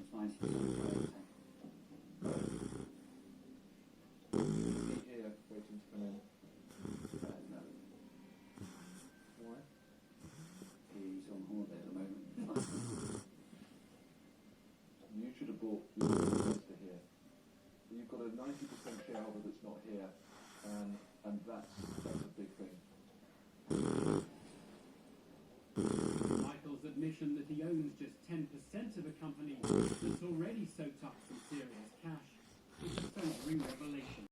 spicy stuff. Here, waiting to come in. No, Why? he's on holiday at the moment. You should have bought your investor here. You've got a 90% shareholder that's not here, and that's a big thing. Michael's admission that he owns just 10% of a company that's already soaked up some serious cash is a sobering revelation.